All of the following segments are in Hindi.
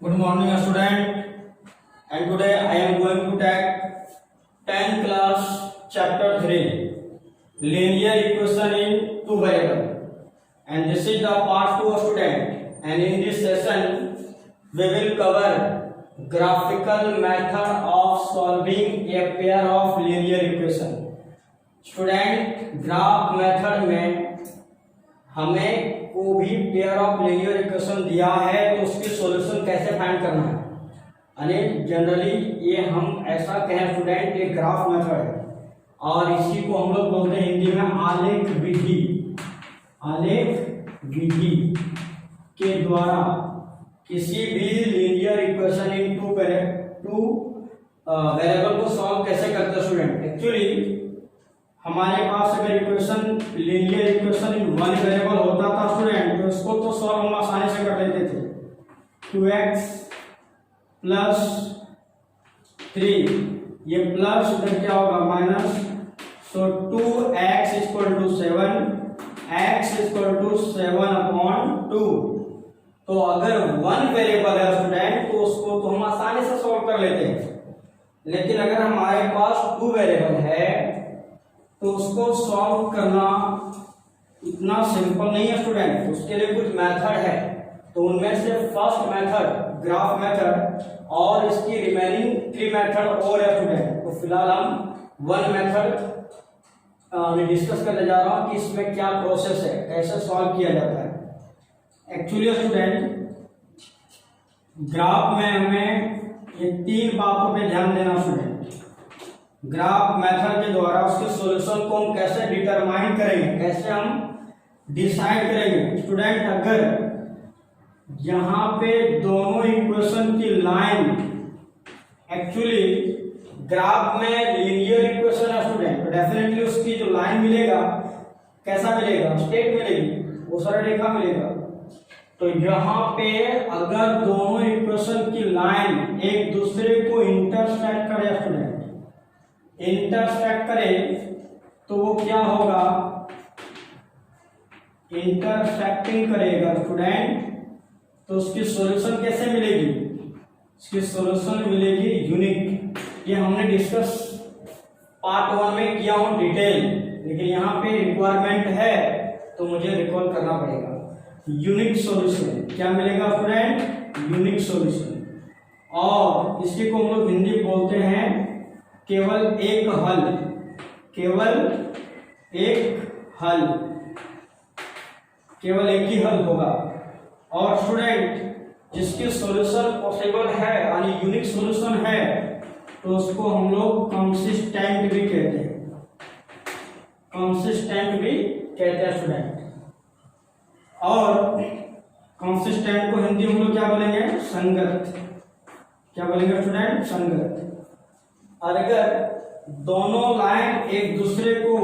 Good morning, student. And today I am going to take 10th class chapter 3 linear equation in two variable. And this is the part 2, student. And in this session we will cover graphical method of solving a pair of linear equation. Student, graph method में हमें को भी पेयर ऑफ लीनियर इक्वेशन दिया है तो उसकी सॉल्यूशन कैसे फाइंड करना है। यानी जनरली ये हम ऐसा कहें स्टूडेंट, ये ग्राफ मेथड है और इसी को हम लोग बोलते हैं हिंदी में आलेख विधि। आलेख विधि के द्वारा किसी भी linear equation in two variable को सॉल्व कैसे करते हैं स्टूडेंट। एक्चुअली हमारे पास अगर equation linear equation in one variable होता था स्टूडेंट तो इसको तो सॉल्व हम आसानी से कर लेते थे। 2x प्लस 3 ये प्लस इधर क्या होगा minus, so 2x equal to 7, x equal to 7/2। तो अगर वन वेरिएबल है स्टूडेंट तो उसको तो हम आसानी से सॉल्व कर लेते हैं, लेकिन अगर हमारे पास टू वेरिएबल है तो उसको सॉल्व करना इतना सिंपल नहीं है स्टूडेंट। उसके लिए कुछ मेथड है, तो उनमें से फर्स्ट मेथड ग्राफ मेथड और इसकी रिमेनिंग 3 मेथड और है स्टूडेंट। तो फिलहाल हम वन मेथड डिस्कस करने जा रहा हूँ कि इसमें क्या प्रोसेस है, कैसे सॉल्व किया जाता है। एक्चुअली स्टूडेंट ग्राफ में हमें ये 3 बातों पे ध्यान देना स्टूडेंट। ग्राफ मेथड के द्वारा उसके सॉल्यूशन को हम कैसे डिटरमाइन करेंगे, कैसे हम डिसाइड करेंगे। स्टूडेंट अगर यहाँ पे दोनों इक्वेशन की लाइन, एक्चुअली ग्राफ में लीनियर इक्वेशन है स्टूडेंट तो डेफिनेटली उसकी जो लाइन मिलेगा कैसा मिलेगा, स्ट्रेट मिलेगी, वो सरल रेखा मिलेगा। तो यहाँ पे अगर दोनों इक्वेशन की लाइन एक दूसरे को इंटरसेक्ट करे स्टूडेंट, इंटरसेक्ट करे तो वो क्या होगा, इंटरसेक्टिंग करेगा स्टूडेंट तो उसकी सॉल्यूशन कैसे मिलेगी, इसकी सॉल्यूशन मिलेगी यूनिक। ये हमने डिस्कस पार्ट 1 में किया हूं डिटेल, लेकिन यहाँ पे रिक्वायरमेंट है तो मुझे रिकॉल करना पड़ेगा। यूनिक सॉल्यूशन क्या मिलेगा स्टूडेंट, यूनिक सॉल्यूशन। और इसी को हम लोग हिंदी बोलते हैं केवल एक हल, केवल एक हल, केवल एक ही हल होगा। और स्टूडेंट जिसकी सॉल्यूशन पॉसिबल है यानी यूनिक सॉल्यूशन है तो उसको हम लोग कंसिस्टेंट भी कहते हैं, कंसिस्टेंट भी कहते हैं स्टूडेंट। और कंसिस्टेंट को हिंदी में हम लोग क्या बोलेंगे, संगत। क्या बोलेंगे स्टूडेंट, संगत। और अगर दोनों लाइन एक दूसरे को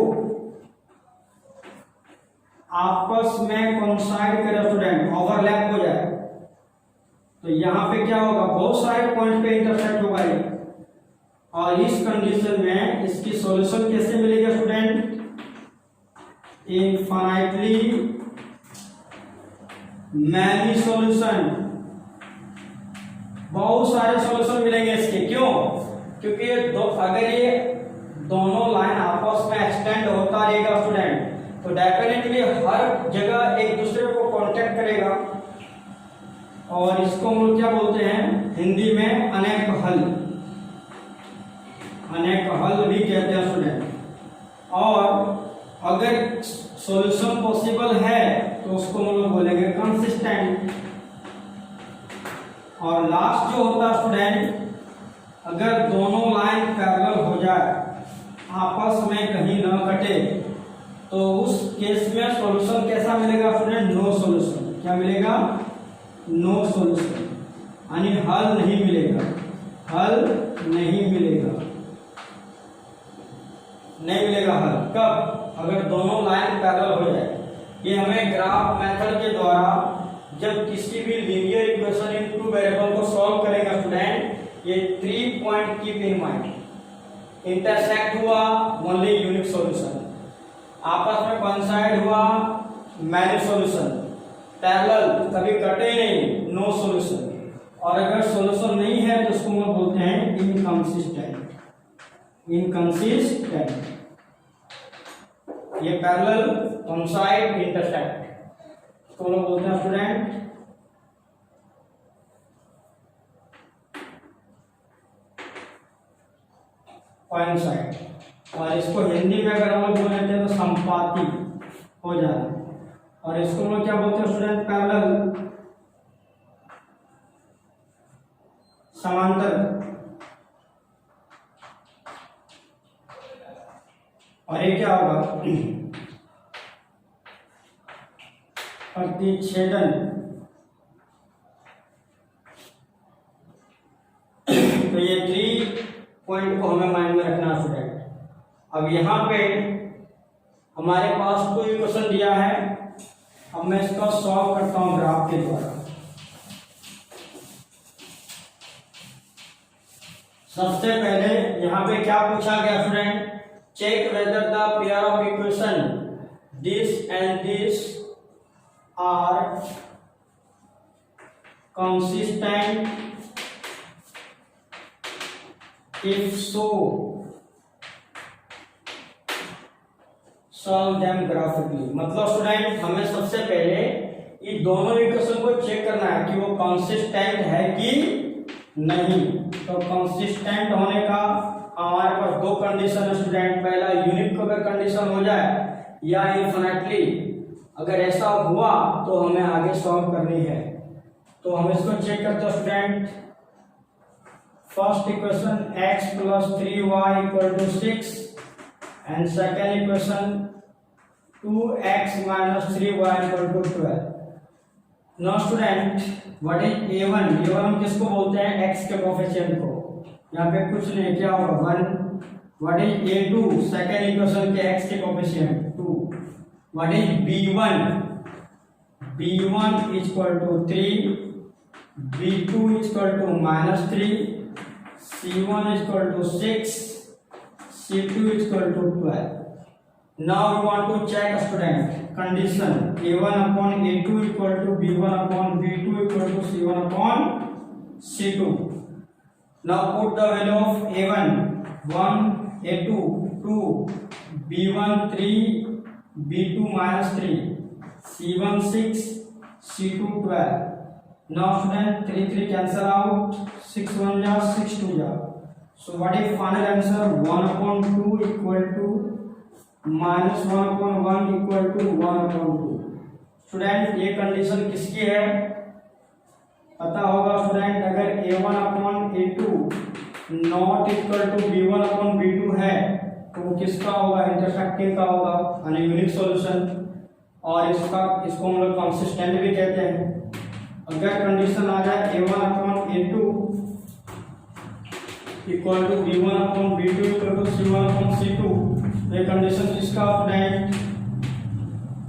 आपस में कोइंसाइड करे स्टूडेंट, ओवरलैप हो जाए तो यहाँ पे क्या होगा, बहुत सारे पॉइंट पे इंटरसेक्ट होगा ये। और इस कंडीशन में इसकी सॉल्यूशन कैसे मिलेगा स्टूडेंट, इनफाइनाइटली मैनी सॉल्यूशन, बहुत सारे सॉल्यूशन मिलेंगे इसके। क्यों, क्योंकि अगर ये दोनों लाइन आपस में एक्सटेंड होता रहेगा स्टूडेंट तो डेफिनेटली हर जगह एक दूसरे को कांटेक्ट करेगा। और इसको हम लोग क्या बोलते हैं हिंदी में, अनेक हल, अनेक हल भी कहते हैं स्टूडेंट। और अगर सॉल्यूशन पॉसिबल है तो उसको हम लोग बोलेंगे कंसिस्टेंट। और लास्ट जो होता है स्टूडेंट, अगर दोनों लाइन पैरेलल हो जाए, आपस में कहीं न कटे, तो उस केस में सॉल्यूशन कैसा मिलेगा स्टूडेंट, नो सॉल्यूशन। क्या मिलेगा, नो सॉल्यूशन, यानी हल नहीं मिलेगा, हल नहीं मिलेगा, नहीं मिलेगा हल। कब, अगर दोनों लाइन पैरेलल हो जाए। ये हमें ग्राफ मेथड के द्वारा जब किसी भी linear equation in two variable को सॉल्व करेगा स्टूडेंट, ये 3 point keep in mind, intersect हुआ ओनली यूनिक सॉल्यूशन, आपस में कोइंसाइड हुआ मैनी सॉल्यूशन, पैरेलल कभी कटे नहीं नो सॉल्यूशन, और अगर सॉल्यूशन नहीं है तो उसको हम बोलते हैं इनकंसिस्टेंट। इनकंसिस्टेंट। ये पैरेलल कॉन्साइड इंटरसेक्ट इसको हम बोलते हैं स्टूडेंट कोइंसाइड, और इसको हिंदी में अगर हम लोग बोल लेते हैं तो संपाती हो जाए। और इसको हम लोग क्या बोलते हैं स्टूडेंट? पैरेलल समांतर। और ये क्या होगा? प्रतिच्छेदन। तो ये 3 पॉइंट को हमें माइंड में रखना स्टूडेंट। अब यहाँ पे हमारे पास कोई क्वेश्चन दिया है, अब मैं इसका सॉल्व करता हूँ ग्राफ के द्वारा। सबसे पहले यहाँ पे क्या पूछा गया student? Check whether the pair of equation this and this are consistent, if so solve them graphically। मतलब स्टूडेंट हमें सबसे पहले ये दोनों इक्वेशन को चेक करना है कि वो कंसिस्टेंट है कि नहीं। तो कंसिस्टेंट होने का हमारे पास 2 कंडीशन है स्टूडेंट। पहला यूनिक अगर कंडीशन हो जाए या इनफिनिटली, अगर ऐसा हुआ तो हमें आगे सॉल्व करनी है। तो हम इसको चेक करते हैं student. First equation x + 3y = 6 and second equation 2x - 3y = 12। Now student what is a1? a1 हम किसको बोलते हैं? x के कोएफिशिएंट को। यहाँ पे कुछ नहीं, क्या होगा 1। What is a2? Second equation के x के coefficient 2। What is b1? b1 = 3, b2 = -3, c1 = 6, c2 = 12। Now we want to check student condition a1/a2 = b1/b2 = c1/c2। Now put the value of a1 1, a2 2, b1 3, b2 -3, c1 6, c2 12। Now student 3 3 cancel out, 6 1 ja 6 2 ja। So what is final answer? 1/2 equal to -1/1 equal to 1/2। Student ये कंडीशन किसकी है पता होगा स्टूडेंट। अगर a1/a2 not equal to b1/b2 है तो वो किसका होगा? इंटरसेक्टिंग का होगा, यानी यूनिक सॉल्यूशन। और इसको हम लोग कंसिस्टेंट भी कहते हैं। अगर कंडीशन आ जाए a1/a2 equal to b1/b2 equal to c1/c2, ये कंडीशन किसका स्टूडेंट?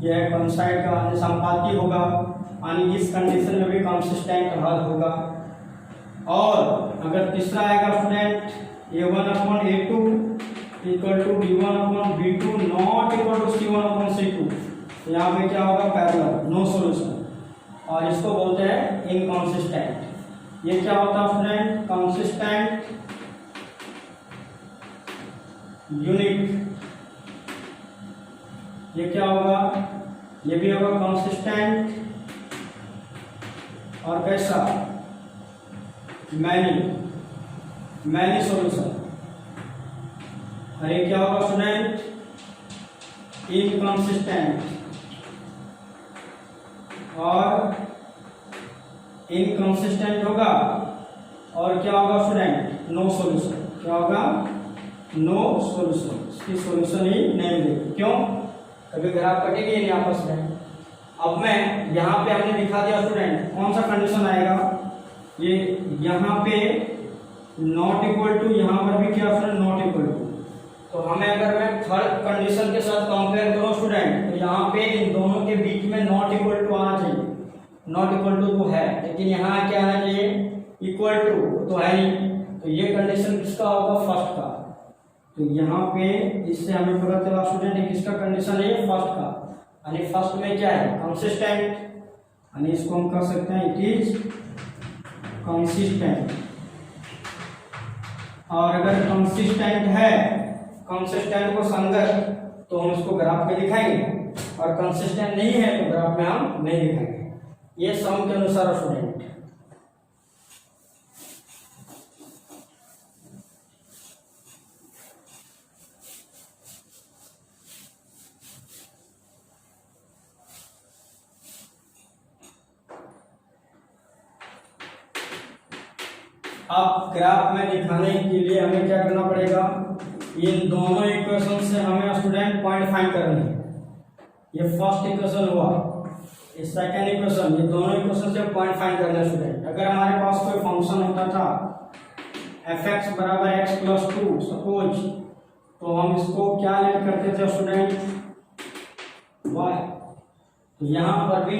यह कोइंसाइड का, यानी संपाती होगा, यानी इस कंडीशन में भी कंसिस्टेंट हल होगा। और अगर तीसरा आएगा student a1/a2 equal to b1/b2 not equal to c1/c2, यहाँ पे क्या होगा? Parallel, no solution. और इसको बोलते हैं इनकंसिस्टेंट। ये क्या होता है स्टूडेंट? Consistent, unique. ये क्या होगा? ये भी होगा कंसिस्टेंट और कैसा? Many solution. और ये क्या होगा स्टूडेंट? इनकंसिस्टेंट और इनकंसिस्टेंट होगा। और क्या होगा स्टूडेंट? No solution. क्या होगा? No solution. इसकी सॉल्यूशन ही नहीं मिलेगी। क्यों? कभी ग्राफ कटेगी नहीं आपस में। अब मैं यहाँ पे हमने दिखा दिया स्टूडेंट, कौन सा कंडीशन आएगा? ये यहाँ पे नॉट इक्वल टू, यहाँ पर भी क्या स्टूडेंट? Not equal to. तो हमें अगर मैं थर्ड कंडीशन के साथ कंपेयर करूँ स्टूडेंट, तो यहाँ पे इन दोनों के बीच में नॉट इक्वल टू आना चाहिए। नॉट इक्वल टू तो है, लेकिन यहाँ क्या आना चाहिए? इक्वल टू तो है नहीं। तो ये कंडीशन किसका होगा? फर्स्ट का। तो यहाँ पे इससे हमें पता चला स्टूडेंट किसका कंडीशन है? फर्स्ट का। यानी फर्स्ट में क्या है? कंसिस्टेंट, यानी इसको हम कह सकते हैं इट इज कंसिस्टेंट, और अगर कंसिस्टेंट है, कंसिस्टेंट को संगत, तो हम इसको ग्राफ में दिखाएंगे, और कंसिस्टेंट नहीं है तो ग्राफ में हम नहीं दिखाएंगे। ये सम के अनुसार स्टूडेंट। अब ग्राफ में दिखाने के लिए हमें क्या करना पड़ेगा, इन दोनों इक्वेशन से हमें स्टूडेंट पॉइंट फाइंड करने हैं। ये फर्स्ट इक्वेशन हुआ, ये सेकंड इक्वेशन, ये दोनों इक्वेशन से पॉइंट फाइंड करना है स्टूडेंट। अगर हमारे पास कोई फंक्शन होता था f(x = x + 2) सपोज, तो हम इसको क्या ले करते थे स्टूडेंट, y। तो यहाँ पर भी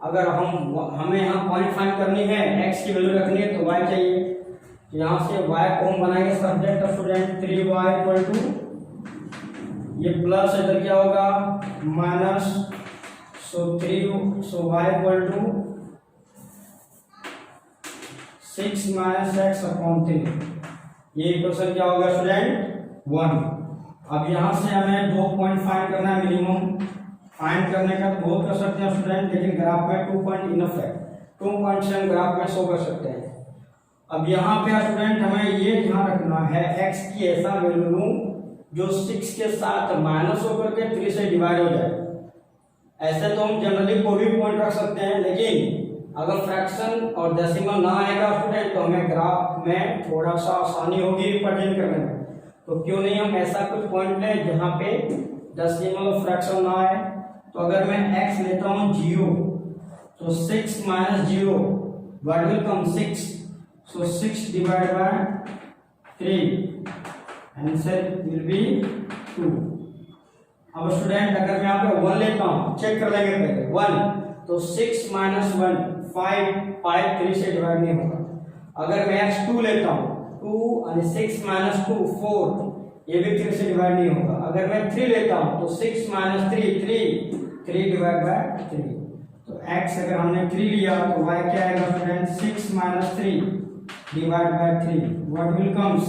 अगर हमें यहाँ पॉइंट फाइंड करनी है, x की वैल्यू रखनी है, तो y चाहिए। तो यहाँ से y को हम बनाएंगे सब्जेक्ट स्टूडेंट 3y = ये प्लस इधर क्या होगा माइनस, सो y = 6 - x/3। ये इक्वेशन क्या होगा स्टूडेंट 1। अब यहाँ से हमें 2 पॉइंट फाइंड करना है मिनिमम। फाइंड करने का बहुत कर सकते हैं स्टूडेंट, लेकिन ग्राफ में 2 पॉइंट इनफ है। 2 पॉइंट से हम ग्राफ में शो कर सकते हैं। अब यहाँ पे स्टूडेंट हमें ये ध्यान रखना है, x की ऐसा वैल्यू लूं जो 6 के साथ माइनस होकर के 3 से डिवाइड हो जाए। ऐसे तो हम जनरली कोई भी पॉइंट रख सकते हैं, लेकिन अगर फ्रैक्शन और डेसिमल ना आएगा स्टूडेंट, तो हमें ग्राफ में थोड़ा सा आसानी होगी रिप्रेजेंट करने में। तो क्यों नहीं हम ऐसा कुछ पॉइंट लें जहाँ पे डेसिमल और फ्रैक्शन ना आए। तो अगर मैं x लेता हूँ 0, तो 6 - 0 what will come 6, so 6 divided by 3, answer will be 2। अब स्टूडेंट अगर मैं यहाँ पे 1 लेता हूँ, चेक कर लेंगे पहले 1, तो 6 - 1 5 3 से डिवाइड नहीं होगा। अगर मैं x2 लेता हूँ 2 और 6 - 2 4, ये भी 3 से डिवाइड नहीं होगा। अगर मैं 3 लेता हूँ तो 6 - 3 डिवाइड बाय 3। तो x अगर हमने 3 लिया तो y क्या आएगा student 6 - 3 divide bye 3, what will comes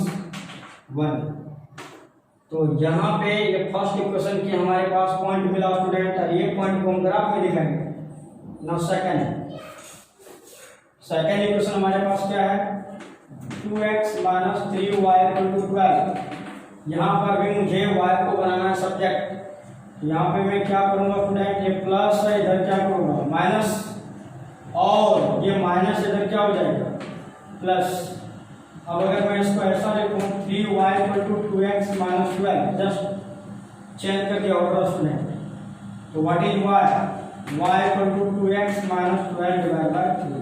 1। तो यहाँ पे ये फर्स्ट इक्वेशन की हमारे पास पॉइंट मिला स्टूडेंट, और ये पॉइंट को हम ग्राफ में दिखाएंगे। नाउ सेकंड इक्वेशन हमारे पास क्या है 2x - 3y = 12। यहाँ पर भी मुझे y को बनाना है सब्जेक्ट। यहाँ पे मैं क्या करूंगा स्टूडेंट, ये प्लस है, इधर क्या करूंगा माइनस, और ये माइनस इधर क्या हो जाएगा प्लस। अब अगर मैं इसको ऐसा लिखूं 3y = 2x - 12, जस्ट चेंज कर दिया ऑर्डर स्टूडेंट। तो what is y = 2x - 12 divide by 3।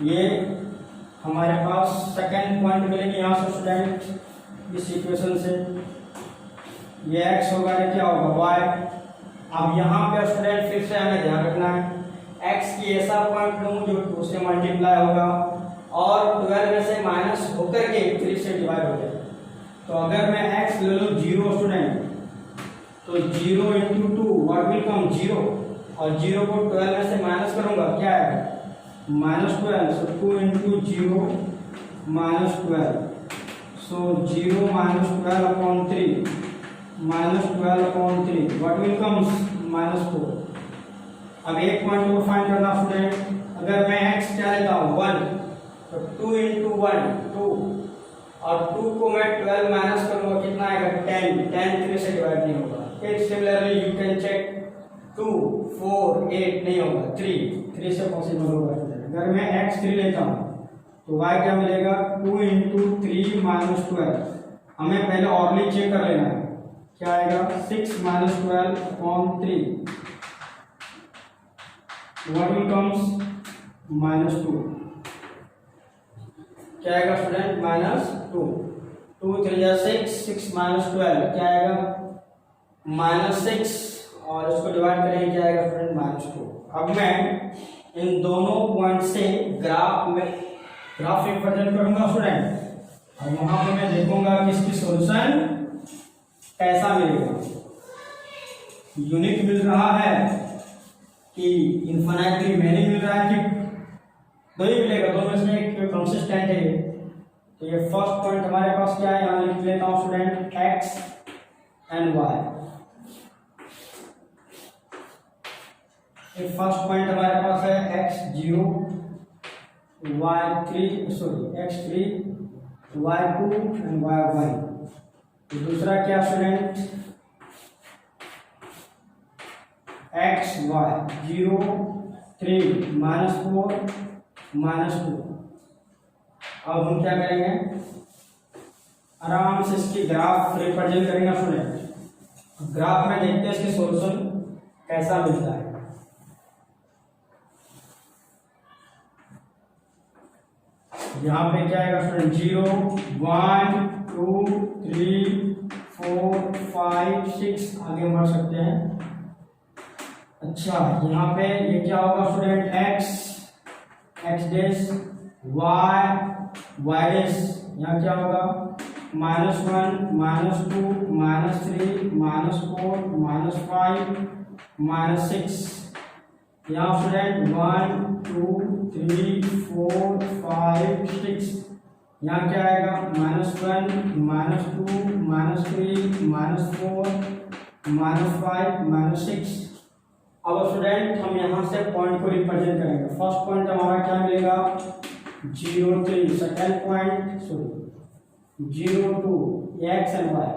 ये हमारे पास सेकंड पॉइंट मिलेंगे यहाँ से स्टूडेंट इस इक्वेशन से। ये x होगा, ये क्या होगा y। अब यहाँ पे स्टूडेंट फिर से हमें ध्यान रखना है, x की ऐसा पॉइंट लूँ जो 2 से मल्टीप्लाई होगा और 12 में से माइनस होकर के 3 से डिवाइड हो जाए। तो अगर मैं x ले लूँ 0 स्टूडेंट, तो 0 × 2 व्हाट विल कम 0, और 0 को 12 में से माइनस करूंगा क्या है -12, सो 2 × 0 -12, सो 0 - 12/3 -12/3 व्हाट विल कम्स -4। अब एक पॉइंट को फाइंड करना स्टूडेंट, अगर मैं x क्या लेता हूँ 1, तो 2 × 1 2, और 2 को मैं 12 माइनस करूंगा कितना आएगा 10 3 से डिवाइड नहीं होगा। फिर सिमिलरली यू कैन चेक 2 4 8 नहीं होगा, 3 से पॉसिबल होगा। अगर मैं x 3 लेता हूँ तो y क्या मिलेगा 2 × 3 -12। हमें पहले ऑर्डरली चेक कर लेना है, क्या आएगा 6 - 12/3 व्हाट विल कम्स -2। क्या आएगा स्टूडेंट -2, 2 3 6 6 - 12 क्या आएगा -6, और इसको डिवाइड करेंगे क्या आएगा स्टूडेंट -2। अब मैं इन दोनों पॉइंट से ग्राफ रिप्रेजेंट करूंगा स्टूडेंट, और वहां पे मैं देखूंगा कि इसकी सॉल्यूशन कैसा मिलेगा, यूनिक मिल रहा है कि इनफिनिटली मैनी मिल रहा है कि दो ही मिलेगा, दोनों में एक कंसिस्टेंट है ये। तो ये फर्स्ट पॉइंट हमारे पास क्या है, यहाँ लिख लेता हूँ student X and Y. First point हमारे पास है x0 y3 sorry x3 y2 and y1। तो दूसरा क्या स्टूडेंट x y 0 3 -4 -2। अब हम क्या करेंगे, आराम से इसकी ग्राफ रिप्रेजेंट करेंगे स्टूडेंट। ग्राफ में देखते हैं इसके सॉल्यूशन कैसा मिलता है। यहाँ पे क्या आएगा स्टूडेंट 0 1 2 3 4 5 6 आगे बढ़ सकते हैं। अच्छा यहाँ पे ये क्या होगा student x dash y dash, यहाँ क्या होगा -1 -2 -3 -4 -5 -6। यहाँ स्टूडेंट 1 2 3 4 5 6। यहाँ क्या आएगा -1 -2 -3 -4 -5 -6। अब स्टूडेंट हम यहाँ से पॉइंट को रिप्रेजेंट करेंगे। फर्स्ट पॉइंट हमारा क्या मिलेगा 0 3, second point sorry 0 2 x and y,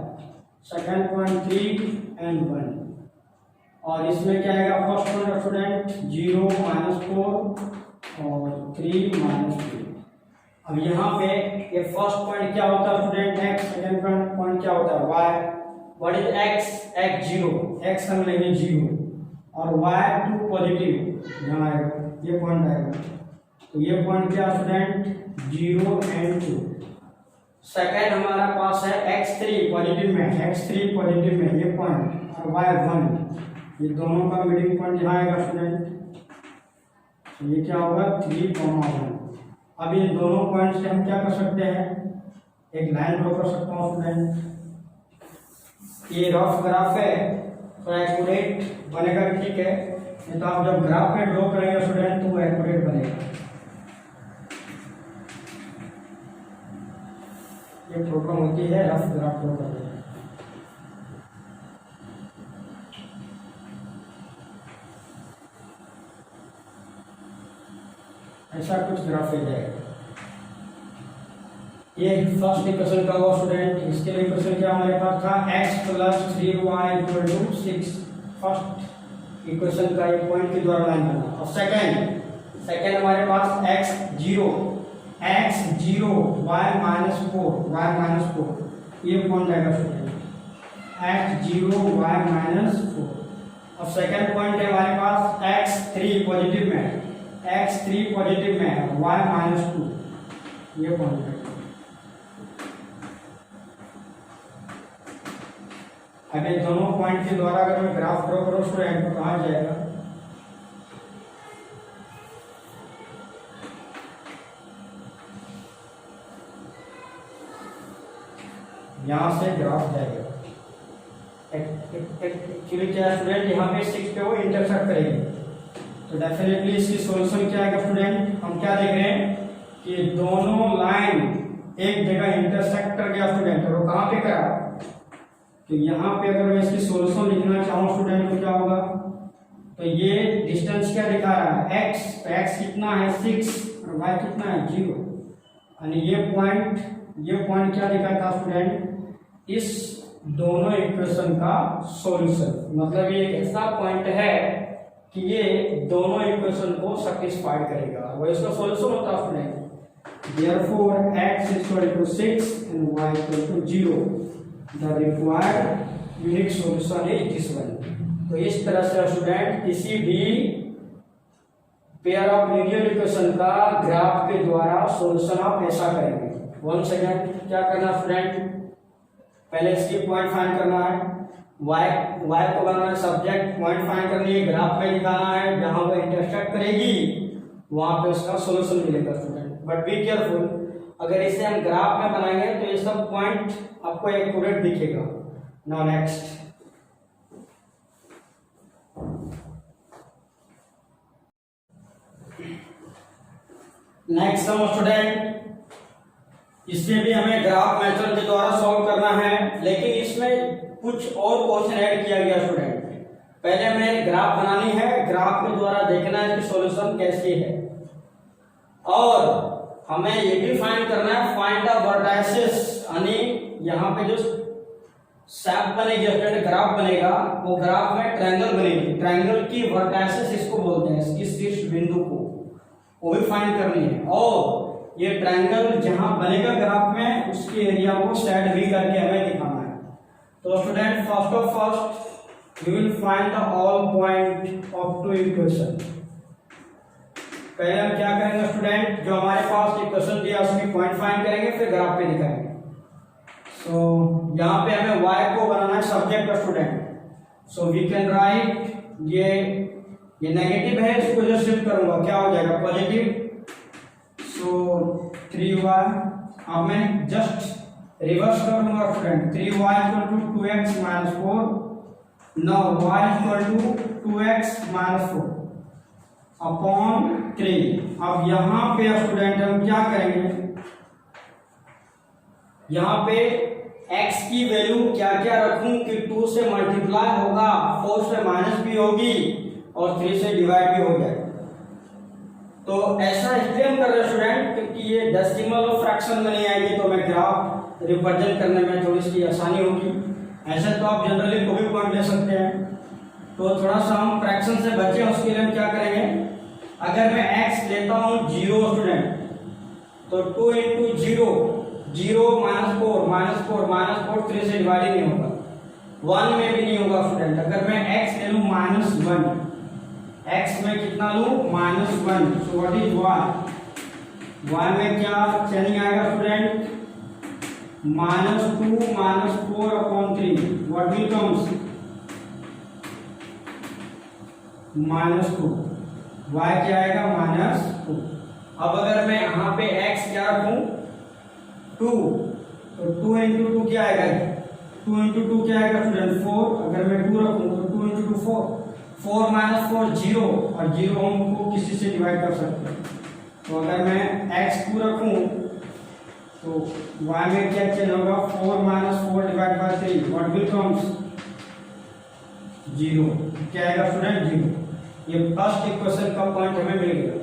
second point 3 and 1। और इसमें क्या आएगा फर्स्ट पॉइंट स्टूडेंट 0 -4 और 3 -3। अब यहाँ पे ये फर्स्ट पॉइंट क्या होता है स्टूडेंट x, सेकेंड पॉइंट क्या होता है y। What is x 0, x हम लेंगे 0 और y2 पॉजिटिव यहाँ आएगा, ये पॉइंट आएगा। तो ये पॉइंट क्या स्टूडेंट 0 एंड 2। सेकेंड हमारा पास है x3 पॉजिटिव में ये पॉइंट और y1, ये दोनों का मीटिंग पॉइंट यहाँ आएगा स्टूडेंट। तो ये क्या होगा 3, 1। अब इन दोनों पॉइंट से हम क्या कर सकते हैं, एक लाइन ड्रॉ कर सकता हूँ स्टूडेंट। ये रफ ग्राफ है तो एक्यूरेट बनेगा, ठीक है। नहीं तो आप जब ग्राफ में ड्रॉ करेंगे स्टूडेंट तो वो एक्यूरेट बनेगा। ये प्रॉब्लम होती है रफ ग्राफ ड्रॉ करने में। ऐसा कुछ ग्राफ हो जाएगा। ये फर्स्ट इक्वेशन का हुआ स्टूडेंट। इसके लिए इक्वेशन क्या हमारे पास था x + 3y = 6। फर्स्ट इक्वेशन का ये पॉइंट के द्वारा लाइन करना। और सेकंड हमारे पास x0 y -4 ये पॉइंट आएगा स्टूडेंट x0 y-4। और सेकंड पॉइंट है हमारे पास x3 पॉजिटिव में y-2 ये पॉइंट है। अब ये दोनों पॉइंट के द्वारा अगर मैं ग्राफ ड्रॉ करूं स्टूडेंट तो कहाँ जाएगा, यहाँ से ग्राफ जाएगा। एक्चुअली क्या स्टूडेंट यहाँ पे 6 पे वो इंटरसेक्ट करेगी, तो डेफिनेटली इसकी सॉल्यूशन क्या आएगा स्टूडेंट। हम क्या देख रहे हैं कि दोनों लाइन एक जगह इंटरसेक्ट कर गया स्टूडेंट, और वो कहाँ पे करा, तो यहाँ पे अगर मैं इसकी सॉल्यूशन लिखना चाहूँ स्टूडेंट तो क्या होगा, तो ये डिस्टेंस क्या दिखा रहा है x कितना है 6 और y कितना है 0। यानी ये पॉइंट क्या दिखाता है स्टूडेंट, इस दोनों इक्वेशन का सॉल्यूशन। मतलब ये एक ऐसा पॉइंट है कि ये दोनों इक्वेशन को सैटिस्फाई करेगा, वो इसका सॉल्यूशन होता है student. Therefore x = 6 and y = 0। The required unique solution is this one। तो इस तरह से स्टूडेंट किसी भी पेयर ऑफ लीनियर इक्वेशन का ग्राफ के द्वारा सॉल्यूशन आप ऐसा करेंगे। वंस अगेन क्या करना स्टूडेंट, पहले इसकी पॉइंट फाइंड करना है, y को बनाना है सब्जेक्ट, पॉइंट फाइंड करनी है, ग्राफ में दिखाना है, जहां वो इंटरसेक्ट करेगी वहां पे उसका सॉल्यूशन मिलेगा स्टूडेंट। बट बी केयरफुल, अगर इसे हम ग्राफ में बनाएंगे तो ये सब पॉइंट आपको एक्यूरेट दिखेगा। Now next, next sum student, इसमें भी हमें ग्राफ मेथड के द्वारा सॉल्व करना है, लेकिन इसमें कुछ और क्वेश्चन ऐड किया गया स्टूडेंट। पहले हमें ग्राफ बनानी है, ग्राफ के द्वारा देखना है कि सॉल्यूशन कैसे है, और हमें ये भी फाइंड करना है फाइंड द वर्टाइसेस, यानी यहाँ पे जो शेप बनेगी स्टूडेंट, ग्राफ बनेगा, वो ग्राफ में ट्रायंगल बनेगी, ट्रायंगल की वर्टाइसेस इसको बोलते हैं, इसकी शीर्ष बिंदु को, वो भी फाइंड करनी है। और ये ट्रायंगल जहां बनेगा ग्राफ में, उसके एरिया को सेट भी करके हमें दिखाना है। तो student first we will find the all point of two equation. पहले हम क्या करेंगे स्टूडेंट, जो हमारे पास इक्वेशन दिया उसकी पॉइंट फाइंड करेंगे, फिर ग्राफ पे दिखाएंगे। सो यहाँ पे हमें y को बनाना है subject student, so we can write, ये नेगेटिव है, इसको जो शिफ्ट करूंगा क्या हो जाएगा पॉजिटिव, सो 3y। अब मैं जस्ट रिवर्स कर दूंगा student, 3y = 2x - 4, now y = 2x - 4 upon 3। अब यहाँ पे स्टूडेंट हम क्या करेंगे, यहाँ पे x की वैल्यू क्या क्या रखूं कि 2 से मल्टीप्लाई होगा, 4 से माइनस भी होगी और 3 से डिवाइड भी हो जाएगा। तो ऐसा इसलिए हम कर रहे हैं स्टूडेंट क्योंकि ये डेसिमल और फ्रैक्शन में नहीं आएगी, तो मैं ग्राफ रिप्रेजेंट करने में थोड़ी सी आसानी होगी। ऐसे तो आप जनरली कोई भी पॉइंट ले सकते हैं, तो थोड़ा सा हम फ्रैक्शन से बचे, उसके लिए हम क्या करेंगे, अगर मैं x लेता हूँ 0 स्टूडेंट, तो 2 × 0 0 - 4 3 से डिवाइड नहीं होगा, 1 में भी नहीं होगा स्टूडेंट। अगर मैं x ले लूं -1, x में कितना लूं -1, सो व्हाट इज y में क्या चेंजिंग आएगा student, -2 - 4 upon 3, what will comes -2, y क्या आएगा -2। अब अगर मैं यहाँ पे x क्या रखूं 2, तो 2 × 2 क्या आएगा, 2 × 2 क्या आएगा स्टूडेंट 4। अगर मैं 2 रखूं तो 2 × 2 4, 4 - 4 0, और 0 हम को किसी से डिवाइड कर सकते हैं। तो अगर मैं x 2 रखूं तो y में क्या चेंज होगा, 4 - 4 / 3, व्हाट विल कम्स 0, क्या आएगा स्टूडेंट 0। ये फर्स्ट इक्वेशन का पॉइंट हमें मिल गया।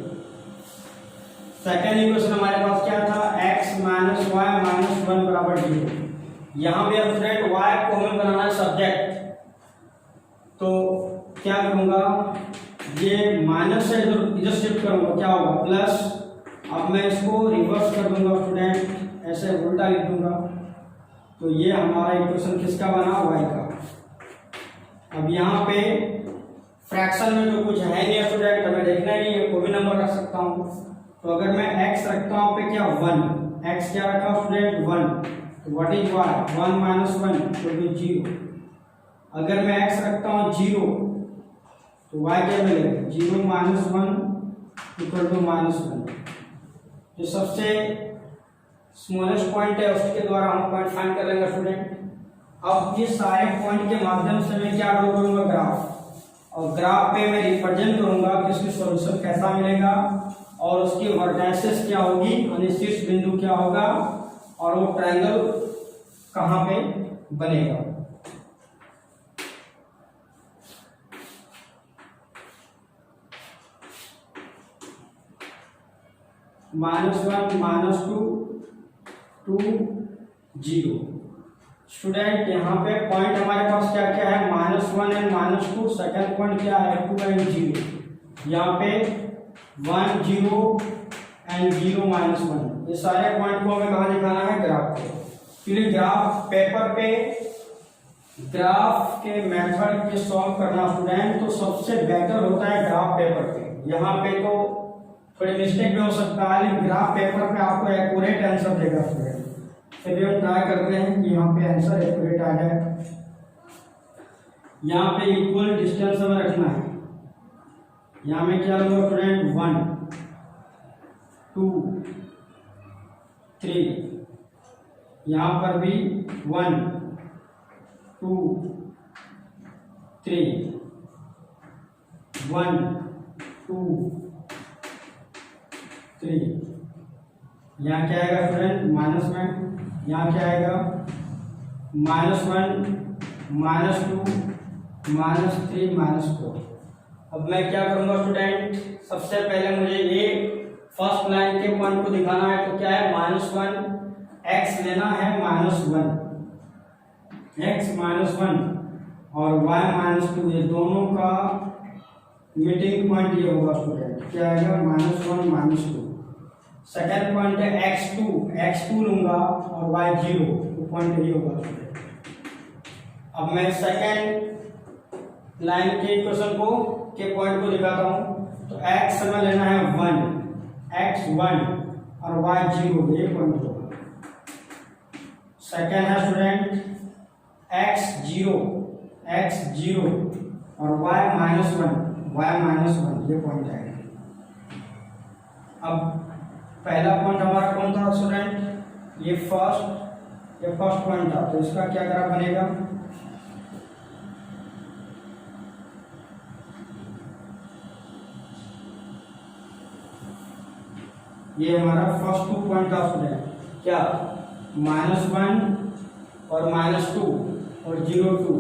सेकेंड इक्वेशन हमारे पास क्या था, x - y - 1 = 0। यहाँ भी स्टूडेंट y को हमें बनाना है सब्जेक्ट, तो क्या करूंगा, ये माइनस से इधर शिफ्ट करूंगा, क्या होगा प्लस। अब मैं इसको रिवर्स कर दूंगा स्टूडेंट, ऐसे उल्टा लिख दूंगा, तो ये हमारा इक्वेशन किसका बना, y का। अब यहाँ पे फ्रैक्शन में तो कुछ है नहीं स्टूडेंट, हमें देखना ही नहीं है, कोई भी नंबर रख सकता हूँ। तो अगर मैं x रखता हूँ पे क्या 1, x क्या रखा स्टूडेंट 1, तो व्हाट इज y, 1 - 1 = 0। अगर मैं x रखता हूँ 0, तो y क्या मिलेगा, 0 - 1 = -1। जो सबसे स्मॉलेस्ट पॉइंट है उसके द्वारा हम पॉइंट फाइंड कर लेंगे स्टूडेंट। अब ये सारे पॉइंट के माध्यम से मैं क्या ड्रॉ करूंगा, ग्राफ, और ग्राफ पे मैं रिप्रेजेंट करूंगा कि इसकी सॉल्यूशन कैसा मिलेगा, और उसकी वर्टाइसेस क्या होगी, यानी शीर्ष बिंदु क्या होगा, और वो ट्रायंगल कहाँ पे बनेगा। -1 - 2 0 स्टूडेंट, यहाँ पे पॉइंट हमारे पास क्या क्या है, -1 एंड -2, सेकंड पॉइंट क्या है 2 एंड 0, यहाँ पे 1 0 एंड 0 -1, ये सारे पॉइंट को हमें कहाँ दिखाना है, ग्राफ पे। फिर ग्राफ पेपर पे ग्राफ के मेथड के सॉल्व करना स्टूडेंट, तो सबसे बेटर होता है ग्राफ पेपर पे। यहाँ पे तो थोड़ी मिस्टेक भी हो सकता है, लेकिन ग्राफ पेपर पे आपको एक्यूरेट आंसर देगा स्टूडेंट। चलिए हम ट्राई करते हैं कि यहाँ पे आंसर एक्यूरेट आ जाए। यहाँ पे इक्वल डिस्टेंस हमें रखना है, यहाँ में क्या होगा स्टूडेंट 1 2 3, यहाँ पर भी 1 2 3 1 2 3 यहाँ क्या आएगा स्टूडेंट माइनस में, यहाँ क्या आएगा -1 -2 -3 -4। अब मैं क्या करूंगा स्टूडेंट, सबसे पहले मुझे ये फर्स्ट लाइन के पॉइंट को दिखाना है, तो क्या है -1 x लेना है -1 x -1 और y -2, ये दोनों का मीटिंग पॉइंट ये होगा स्टूडेंट, क्या आएगा -1 -2। सेकेंड पॉइंट है x2 लूंगा और y 0, तो पॉइंट ये होगा स्टूडेंट। अब मैं सेकेंड लाइन के इक्वेशन को के पॉइंट को दिखाता हूं, तो x हमें लेना है 1 x1 और y 0, ये पॉइंट होगा। सेकेंड है स्टूडेंट x0 और y -1 ये पॉइंट आएगा। अब पहला पॉइंट हमारा कौन था स्टूडेंट, ये फर्स्ट पॉइंट था, तो इसका क्या ग्राफ बनेगा, ये हमारा फर्स्ट 2 पॉइंट था स्टूडेंट, क्या -1 और -2 और 0 2,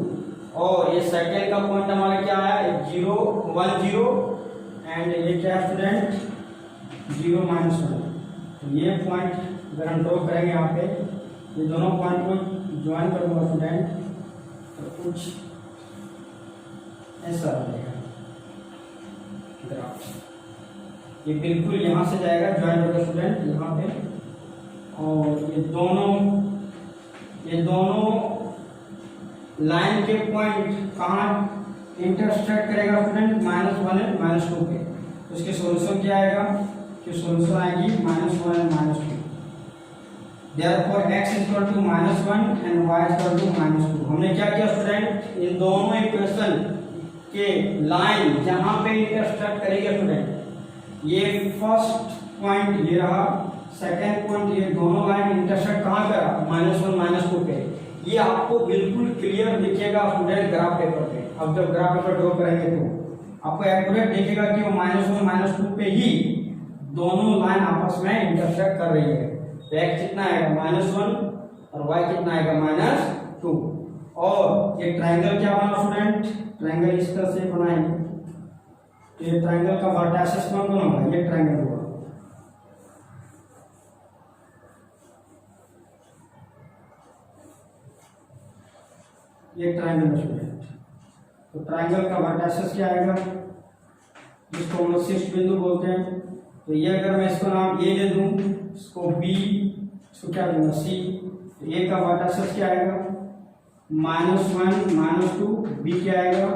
और ये सेकेंड का पॉइंट हमारा क्या है 0 1 0 एंड ये क्या है स्टूडेंट 0 -1। तो ये पॉइंट अगर हम ड्रॉ करेंगे यहाँ पे, ये दोनों पॉइंट को ज्वाइन करूँगा स्टूडेंट, तो कुछ ऐसा रहेगा ग्राफ, ये बिल्कुल यहाँ से जाएगा ज्वाइन होगा स्टूडेंट यहाँ पे, और ये दोनों लाइन के पॉइंट कहाँ इंटरसेक्ट करेगा स्टूडेंट -1 और -2 पे, तो इसके सॉल्यूशन क्या आएगा, कि सॉल्यूशन आएगी -1 और -2। Therefore x equal to -1 and y equal to -2। हमने क्या किया स्टूडेंट, इन दोनों इक्वेशन के लाइन जहाँ पे इंटरसेक्ट करेगा स्टूडेंट, ये फर्स्ट पॉइंट ये रहा, सेकेंड पॉइंट ये दोनों लाइन इंटरसेक्ट कहाँ करा -1 -2 पे, ये आपको बिल्कुल क्लियर दिखेगा स्टूडेंट ग्राफ पेपर पे। अब जब ग्राफ पेपर ड्रॉ करेंगे तो आपको एक्यूरेट दिखेगा कि वो -1 -2 पे ही दोनों लाइन आपस में इंटरसेक्ट कर रही है। तो x कितना आएगा -1 और y कितना आएगा -2, और ये ट्रायंगल क्या बना स्टूडेंट, ट्रायंगल इस तरह से बनाएंगे, तो ये ट्रायंगल का वर्टिसेस कौन कौन होगा, ये ट्रायंगल होगा, ये ट्रायंगल स्टूडेंट। तो ट्रायंगल का वर्टिसेस क्या आएगा, जिसको हम लोग शीर्ष बिंदु बोलते हैं। तो ये अगर मैं इसको नाम A दे दूं, इसको B, इसको क्या दूंगा C, तो A का वर्टिसेस क्या आएगा -1 -2, B क्या आएगा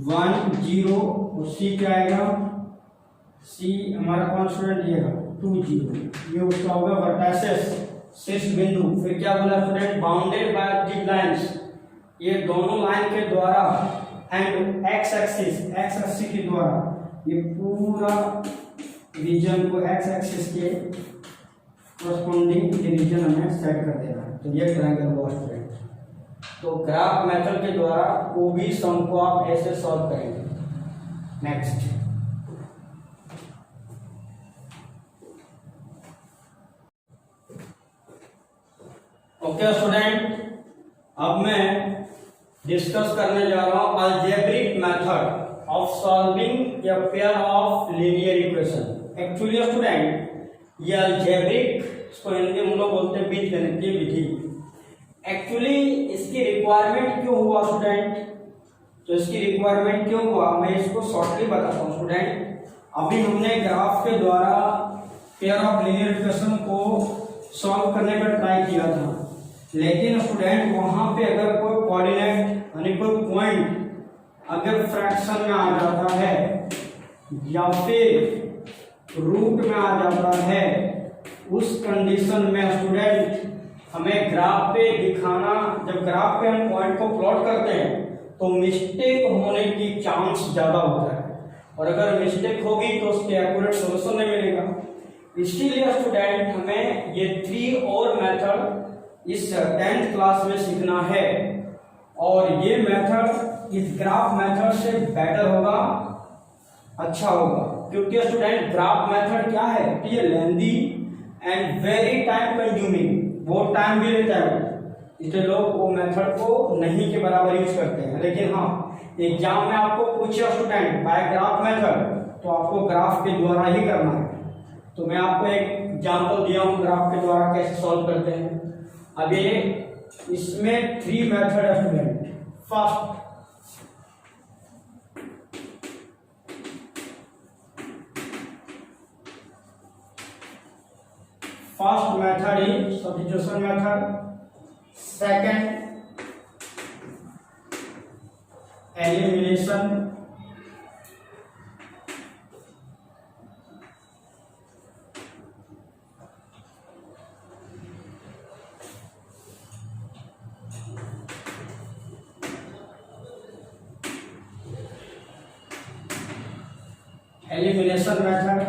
1 0 और C क्या आएगा, C हमारा कौन स्टूडेंट ये 2 0, ये उसका होगा वर्टिसेस शीर्ष बिंदु। फिर क्या बोला student, bounded by the lines, ये दोनों लाइन के द्वारा एंड x एक्सिस के द्वारा ये पूरा रीजन को x एक्सिस के कॉरस्पॉन्डिंग रीजन हमें सेट कर देना है। तो ये ट्रायंगल हुआ स्टूडेंट। तो ग्राफ मेथड के द्वारा वो भी सम को आप ऐसे सॉल्व करेंगे। नेक्स्ट, ओके स्टूडेंट, अब मैं डिस्कस करने जा रहा हूं algebraic method of solving a pair of linear equation. Actually student ये अलजेब्रिक, इसको हिंदी में हम लोग बोलते हैं बीजगणितीय विधि। एक्चुअली इसकी रिक्वायरमेंट क्यों हुआ स्टूडेंट, तो इसकी रिक्वायरमेंट क्यों हुआ मैं इसको शॉर्टली बताता हूँ स्टूडेंट। अभी हमने ग्राफ के द्वारा पेयर ऑफ लीनियर इक्वेशन को सॉल्व करने का ट्राई किया था, लेकिन स्टूडेंट वहां पे अगर कोई कोऑर्डिनेट यानी कोई पॉइंट अगर फ्रैक्शन में आ जाता है या फिर रूट में आ जाता है, उस कंडीशन में स्टूडेंट हमें ग्राफ पे दिखाना, जब ग्राफ पे हम पॉइंट को प्लॉट करते हैं तो मिस्टेक होने की चांस ज्यादा होता है, और अगर मिस्टेक होगी तो उसके एक्यूरेट सॉल्यूशन नहीं मिलेगा। इसीलिए स्टूडेंट हमें ये 3 और मेथड इस 10th क्लास में सीखना है, और ये मेथड इस ग्राफ मेथड से बेटर होगा, अच्छा होगा, क्योंकि स्टूडेंट ग्राफ मेथड क्या है, ये लेंदी एंड वेरी टाइम कंज्यूमिंग, बहुत टाइम भी लेता है, इसलिए लोग वो मेथड को नहीं के बराबर यूज करते हैं। लेकिन हाँ, एग्जाम में आपको पूछे स्टूडेंट बाय ग्राफ मेथड, तो आपको ग्राफ के द्वारा ही करना है। तो मैं आपको एक एग्जाम्पल दिया हूँ ग्राफ के द्वारा कैसे सॉल्व करते हैं। अब ये इसमें 3 मेथड है student. First method is substitution method, second elimination, method,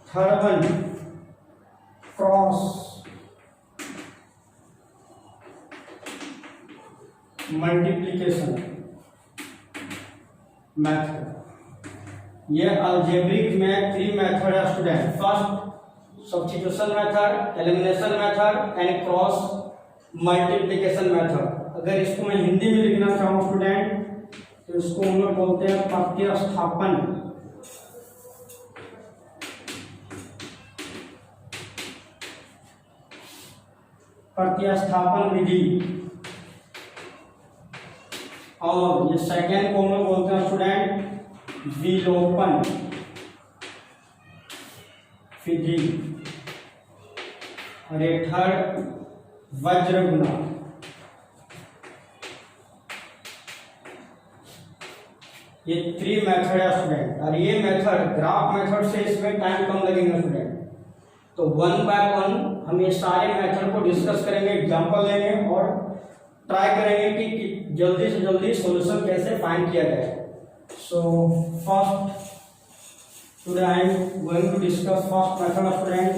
third one cross multiplication method. ये अलजेब्रिक में 3 मेथड है student. First substitution method, elimination method and cross multiplication method. अगर इसको मैं हिंदी में लिखना चाहूँ स्टूडेंट, तो इसको हम लोग बोलते हैं प्रतिस्थापन। प्रतिस्थापन विधि। और ये सेकेंड को हम लोग बोलते हैं स्टूडेंट विलोपन विधि। और ये थर्ड वज्र गुणा। ये 3 मेथड है स्टूडेंट। और ये मेथड ग्राफ मेथड से इसमें टाइम कम लगेगा स्टूडेंट। तो 1 बाय 1 हम ये सारे मेथड को डिस्कस करेंगे, एग्जांपल लेंगे और ट्राई करेंगे कि जल्दी से जल्दी सॉल्यूशन कैसे फाइंड किया जाए। So first today I am going to discuss first method student,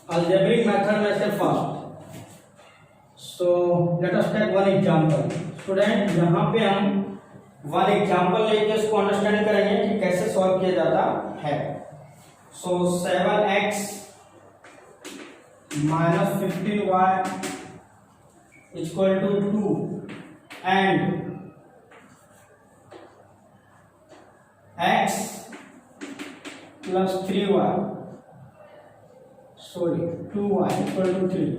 algebraic method में से first. So let us take one example student. यहाँ पे हम 1 एग्जांपल लेके इसको अंडरस्टैंड करेंगे कि कैसे सॉल्व किया जाता है। सो 7x minus 15y equal to 2 and x plus 3y, sorry 2y equal to 3.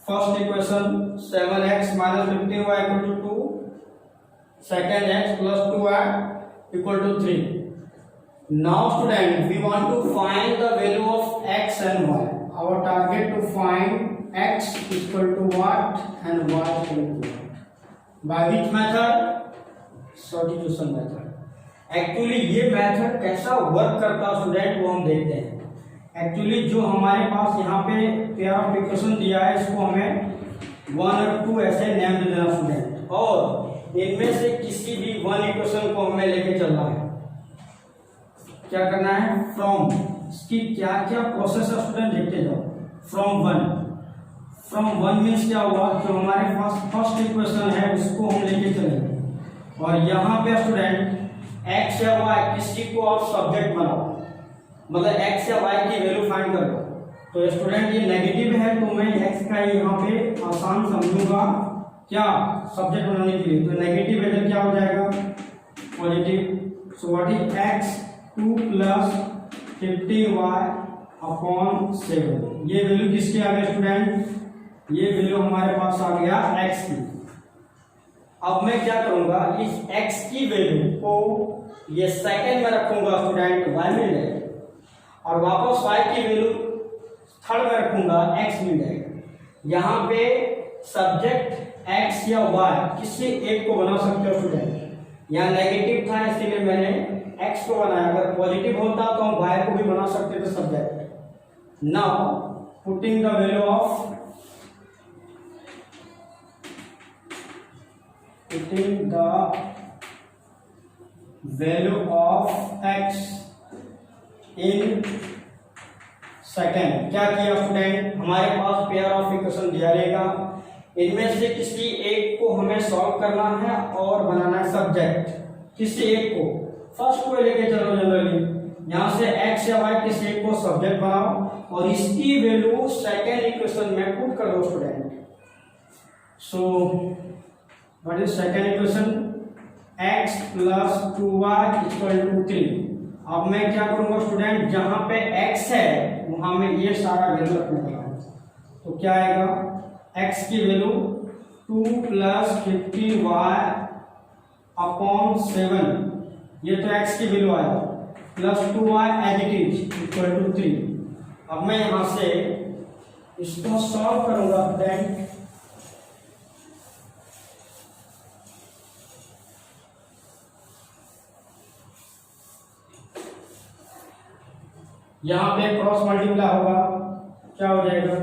First equation 7x minus 15y equal to 2, second x plus 2y equal to 3. Now student, we want to find the value of x and y. Our target to find x equal to what and y equal to what. By which method? Substitution method. Actually ये मेथड कैसा वर्क करता है स्टूडेंट, वो हम देखते हैं। एक्चुअली जो हमारे पास यहाँ पे पेयर ऑफ इक्वेशन दिया है, इसको हमें 1 और 2 ऐसे नेम दे देना स्टूडेंट, और इनमें से किसी भी 1 इक्वेशन को हमें लेके चलना है। क्या करना है, फ्रॉम, इसकी क्या क्या प्रोसेस है स्टूडेंट देखते जाओ। फ्रॉम 1 मीन्स क्या हुआ, जो हमारे पास फर्स्ट इक्वेशन है उसको हम लेके चलेंगे, और यहाँ पे स्टूडेंट x या y किसी को आप सब्जेक्ट बनाओ, मतलब x या y की वैल्यू फाइंड करो। तो स्टूडेंट ये नेगेटिव है, तो मैं x का यहाँ पे आसान समझूंगा क्या सब्जेक्ट बनाने के लिए। तो नेगेटिव है तो क्या हो जाएगा, positive. So what is x 2 plus 50y upon 7। ये वैल्यू किसकी आ गई स्टूडेंट, ये वैल्यू हमारे पास आ गया x की। अब मैं क्या करूंगा, इस x की वैल्यू को ये सेकंड में रखूंगा स्टूडेंट, y मिल जाएगा, और वापस y की वैल्यू थर्ड में रखूंगा, x मिल जाएगा। यहाँ पे सब्जेक्ट x या y किसी एक को बना सकते हो स्टूडेंट। यहाँ नेगेटिव था इसीलिए मैंने x को बनाया, अगर पॉजिटिव होता तो हम y को भी बना सकते थे subject. Now putting the value of x in second. क्या किया स्टूडेंट, हमारे पास पेयर ऑफ इक्वेशन दिया रहेगा, इनमें से किसी एक को हमें सॉल्व करना है और बनाना है सब्जेक्ट। किसी एक को, फर्स्ट को लेके चलो जनरली, यहाँ से x या y किसी एक को सब्जेक्ट बनाओ और इसकी वैल्यू सेकेंड इक्वेशन में पुट कर दो student. So what is second equation? x plus 2y equal to 3। अब मैं क्या करूंगा स्टूडेंट, जहां पे x है वहां में ये सारा वैल्यू रखने वाला है। तो क्या आएगा, x की वैल्यू 2 प्लस 15y अपॉन 7, ये तो x की वैल्यू आया, plus 2y as it is equal to 3। अब मैं यहां से इसको सॉल्व करूंगा स्टूडेंट। यहां पे क्रॉस मल्टीप्लाई होगा, क्या हो जाएगा,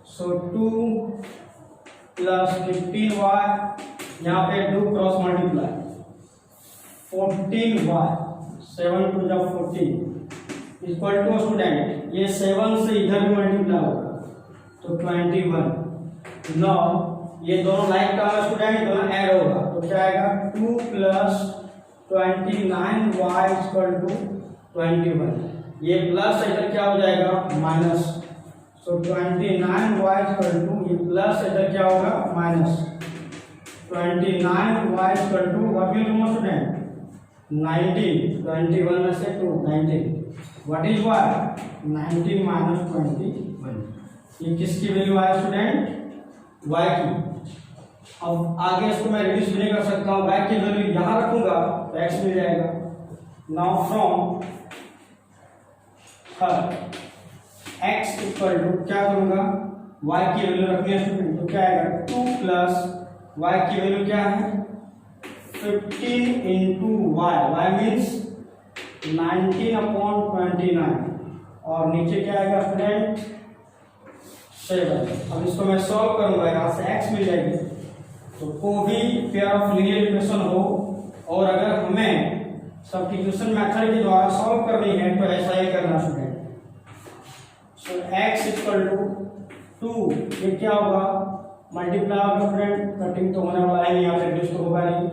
सो 2 प्लस 15y, यहाँ पे 2 क्रॉस मल्टीप्लाई 14y, 7 टू जा 14 इक्वल टू स्टूडेंट, ये 7 से इधर भी मल्टीप्लाई होगा तो 21। नाउ ये दोनों लाइक का स्टूडेंट दोनों ऐड होगा तो क्या आएगा, 2 प्लस 29y इक्वल टू 21। ये प्लस इधर क्या हो जाएगा, minus, so 29y equal to, ये प्लस इधर क्या होगा, minus 29y equal to what will be student, 19, 21 में से 2 19, व्हाट इज y, 19 माइनस 21। ये किसकी वैल्यू आया स्टूडेंट, y की। अब आगे इसको मैं रिड्यूस भी नहीं कर सकता हूँ, y की वैल्यू यहाँ रखूंगा तो x मिल जाएगा। Now from x equal to क्या करूंगा, y की वैल्यू रखनी है स्टूडेंट, तो क्या आएगा, 2 प्लस y की वैल्यू क्या है, 15 इंटू y मीन्स 19 अपॉन 29 और नीचे क्या आएगा स्टूडेंट, 7। अब इसको मैं सॉल्व करूंगा, यहाँ से x मिल जाएगी। तो कोई भी पेयर ऑफ लीनियर इक्वेशन हो और अगर हमें सब्स्टिट्यूशन मेथड के द्वारा सॉल्व करनी है तो ऐसा ही करना student. So x equal to 2, ये क्या होगा, मल्टीप्लाई होगा स्टूडेंट, कटिंग तो होने वाला है नहीं, यहाँ पे रिड्यूस तो होगा नहीं।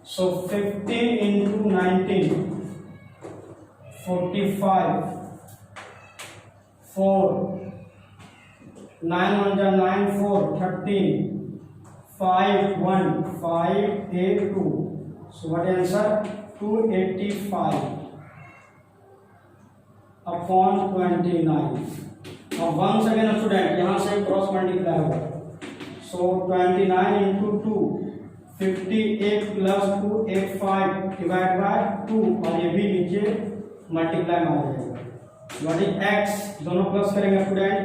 सो 15 इंटू 19 45, 4 9 1 जा 9 4 13 5 1 5 8 2। So what answer, 285 upon 29। और वंस अगेन स्टूडेंट यहाँ से क्रॉस मल्टीप्लाई होगा, सो 29 इंटू 2 58 प्लस 2 85 डिवाइड बाय 2 और ये भी नीचे मल्टीप्लाई में आ जाएगा। व्हाट इज x, दोनों प्लस करेंगे स्टूडेंट,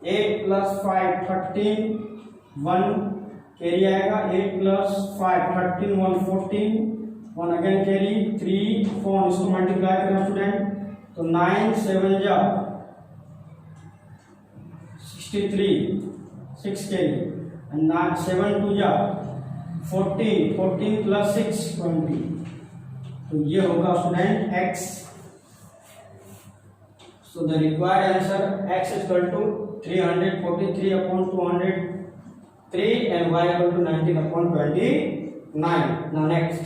8 प्लस 5 13 1 कैरी आएगा, 8 प्लस 5 13 1 14 1 अगेन कैरी 3 4, इसको मल्टीप्लाई करें स्टूडेंट तो 9 7 जा 63 6 कैरी एंड 7 2 जा 14 14 प्लस 6 20। तो ये होगा student x। So the required answer x equal to 343 upon 203 and y equal to 19 upon 29. Now next.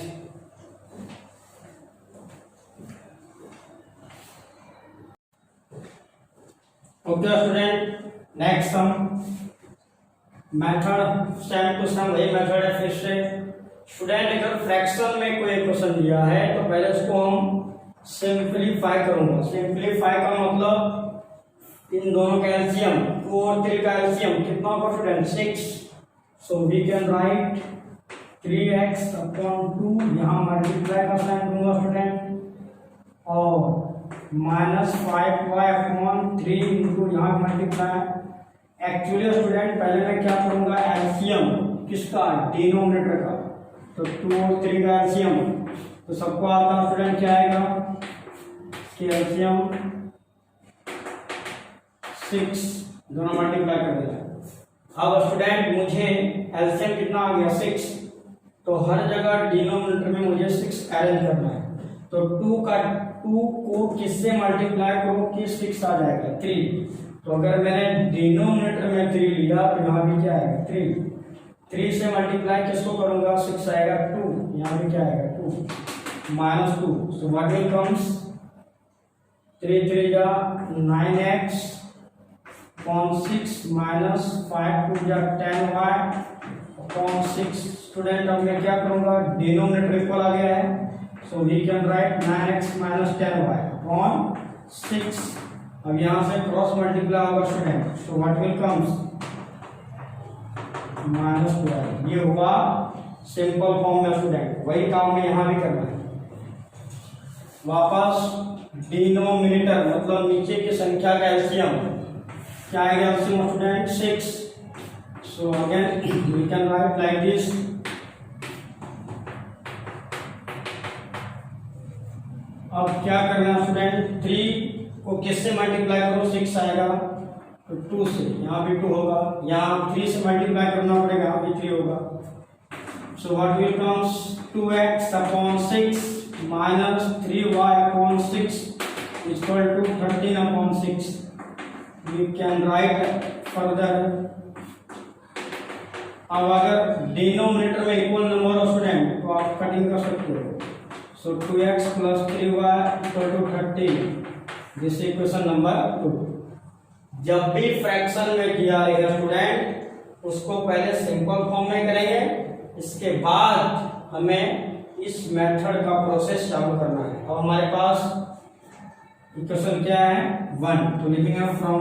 Okay student, next sum. Method same to same वही मेथड है फिर से। स्टूडेंट अगर फ्रैक्शन में कोई क्वेश्चन दिया है तो पहले उसको हम सिंप्लीफाई करूंगा। सिंप्लीफाई का मतलब इन दोनों का एलसीएम 2 और 3 का एलसीएम कितना होगा student 6। So we can write 3x upon 2, यहाँ मल्टीप्लाई का साइन दूंगा स्टूडेंट, और माइनस 5y अपॉन 3 इंटू यहाँ मल्टीप्लाई। एक्चुअली स्टूडेंट पहले मैं क्या करूंगा, एलसीएम किसका, डिनोमिनेटर का। तो 2 और 3 का एलसीएम तो सबको आता स्टूडेंट क्या आएगा कि एलसीएम 6, दोनों मल्टीप्लाई कर देगा। अब स्टूडेंट मुझे एलसीएम कितना आ गया 6, तो हर जगह डिनोमिनेटर में मुझे 6 अरेंज करना है। तो 2 को किससे मल्टीप्लाई करो कि 6 आ जाएगा 3। तो अगर मैंने डिनोमिनेटर में 3 लिया तो यहाँ भी क्या आएगा 3। 3 से मल्टीप्लाई किसको करूंगा, 6 आएगा 2, यहाँ पे क्या आएगा 2 -2, सो व्हाट विल कम्स 3 3 जा 9x अपॉन 6 माइनस 5 2 जा 10y अपॉन 6। स्टूडेंट अब मैं क्या करूंगा, डिनोमिनेटर इक्वल आ गया है, so we can write 9x minus 10y upon 6। अब यहाँ से क्रॉस मल्टीप्लाई होगा student, so what will comes -12। ये हुआ सिंपल फॉर्म में स्टूडेंट, वही काम में यहाँ भी करना है। वापस डिनोमिनेटर मतलब नीचे की संख्या का एलसीएम क्या आएगा, LCM student 6, so again we can write like this, अब क्या करना है स्टूडेंट, 3 को किससे मल्टीप्लाई करो, 6 आएगा तो 2 से, यहाँ भी 2 होगा, यहाँ 3 से मल्टीप्लाई करना पड़ेगा, यहाँ भी 3 होगा, so what will comes 2x upon 6 minus 3y upon 6 equal to 13 upon 6। We can write further. अब अगर डिनोमिनेटर में इक्वल नंबर हो स्टूडेंट तो आप कटिंग कर सकते हो, so 2x plus 3y equal to 13, this equation number 2। जब भी फ्रैक्शन में किया रहेगा स्टूडेंट उसको पहले सिंपल फॉर्म में करेंगे, इसके बाद हमें इस मेथड का प्रोसेस चालू करना है। और हमारे पास इक्वेशन क्या है 1, तो लिखेंगे फ्रॉम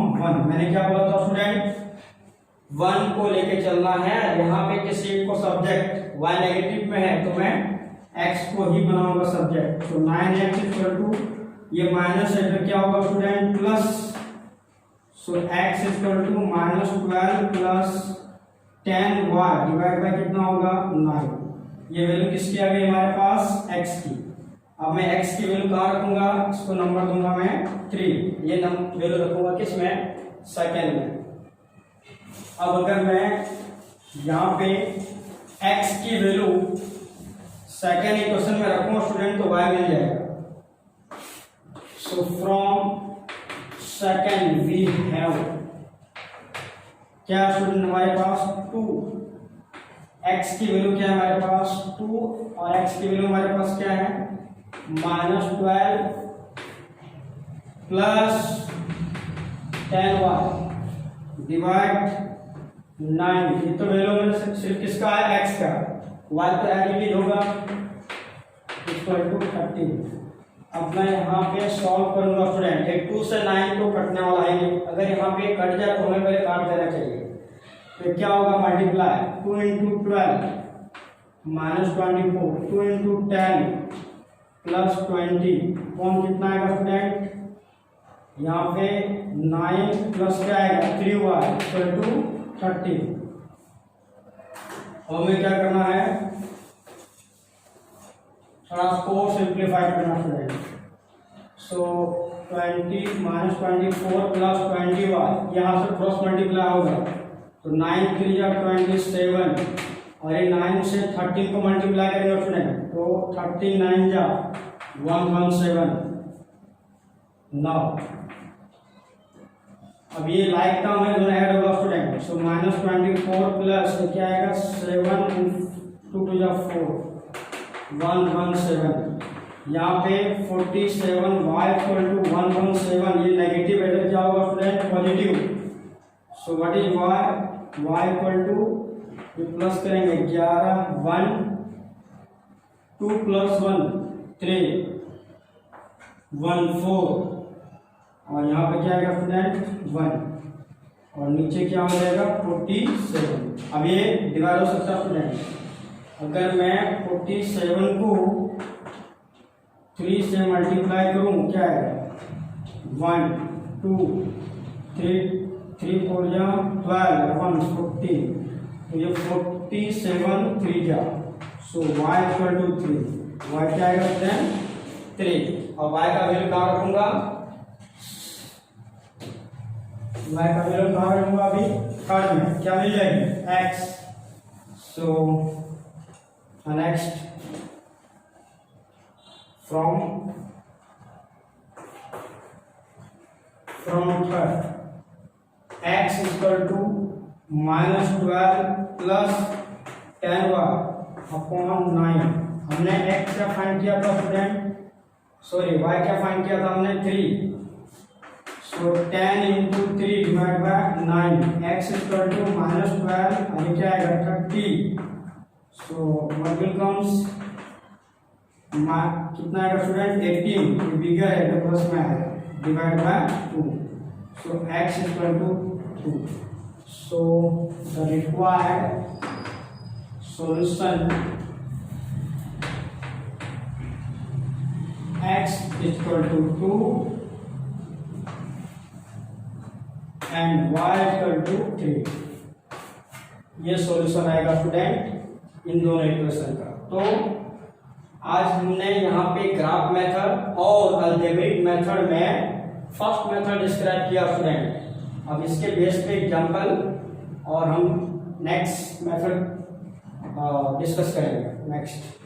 1। मैंने क्या बोला था स्टूडेंट, 1 को लेके चलना है, यहाँ पे किसी को सब्जेक्ट y नेगेटिव में है तो मैं x को ही बनाऊंगा सब्जेक्ट, तो 9x इक्वल टू ये माइनस है फिर क्या होगा student plus, so x equal to -12 plus 10y divide by कितना होगा 9। ये वैल्यू किसकी आ गई हमारे पास x की। अब मैं x की वैल्यू कहाँ रखूंगा, इसको नंबर दूंगा मैं 3, ये वैल्यू रखूंगा किसमें, सेकेंड में। अब अगर मैं यहाँ पे x की वैल्यू सेकेंड इक्वेशन में रखूंगा स्टूडेंट तो y मिल जाएगा। So from second we have क्या स्टूडेंट हमारे पास 2, x की वैल्यू क्या है हमारे पास 2 और x की वैल्यू हमारे पास क्या है -12 प्लस 10y डिवाइड 9। ये तो वैल्यू में सिर्फ किसका है x का, y तो एडिटिव होगा इक्वल टू 13। अब मैं यहाँ पे सॉल्व करूंगा स्टूडेंट, एक 2 से 9 तो कटने वाला है, अगर यहाँ पे कट जाए तो हमें पहले काट देना चाहिए, तो क्या होगा मल्टीप्लाई 2 × 12 -24 2 × 10 प्लस 20 कौन कितना आएगा स्टूडेंट, यहाँ पे 9 प्लस क्या आएगा 3y इक्वल टू 30। और हमें क्या करना है, थोड़ा को सिंप्लीफाई करना स्टूडेंट, सो 20 -24 प्लस 20y यहाँ से क्रॉस मल्टीप्लाई होगा तो 9 3 या 27 और ये 9 से 13 को मल्टीप्लाई करेंगे स्टूडेंट तो 39 जा 117 9। अब ये लाइक टर्म है दोनों ऐड होगा स्टूडेंट, सो -24 प्लस क्या आएगा 7 2 2 जा 4 117। यहाँ पे 47y इक्वल टू 117, ये नेगेटिव है तो क्या होगा student positive, so what is y equal to ये प्लस करेंगे 11 1 2 प्लस 1 3 1 4 और यहाँ पे क्या आएगा स्टूडेंट 1 और नीचे क्या हो जाएगा 47। अब ये डिवाइड हो सकता है स्टूडेंट, अगर मैं 47 को 3 से मल्टीप्लाई करूँ क्या आएगा 1 2 3 3 4 जा 12 1 14, तो ये 47 3 जा, सो y इक्वल टू 3, y क्या आएगा स्टूडेंट 3 और y का वैल्यू कहाँ रखूंगा, y का वैल्यू कहाँ रखूंगा अभी थर्ड में, क्या मिल जाएगी x। So next from third x equal to -12 plus 10y upon 9। हमने x क्या फाइंड किया था स्टूडेंट, सॉरी y क्या फाइंड किया था हमने 3। So 10 into 3 divide by 9, x equal to -12 और क्या आएगा 30। सो व्हाट विल कम्स, कितना आएगा स्टूडेंट 18, बिगर है तो प्लस में आएगा, divide by 2। So x equal to 2। So the required solution x equal to 2 and y equal to 3, ये सॉल्यूशन आएगा स्टूडेंट इन दोनों इक्वेशन का। तो आज हमने यहाँ पे ग्राफ मेथड और अलजेब्रिक मेथड में फर्स्ट मेथड डिस्क्राइब किया स्टूडेंट। अब इसके बेस पे एग्जांपल और हम नेक्स्ट मेथड डिस्कस करेंगे नेक्स्ट।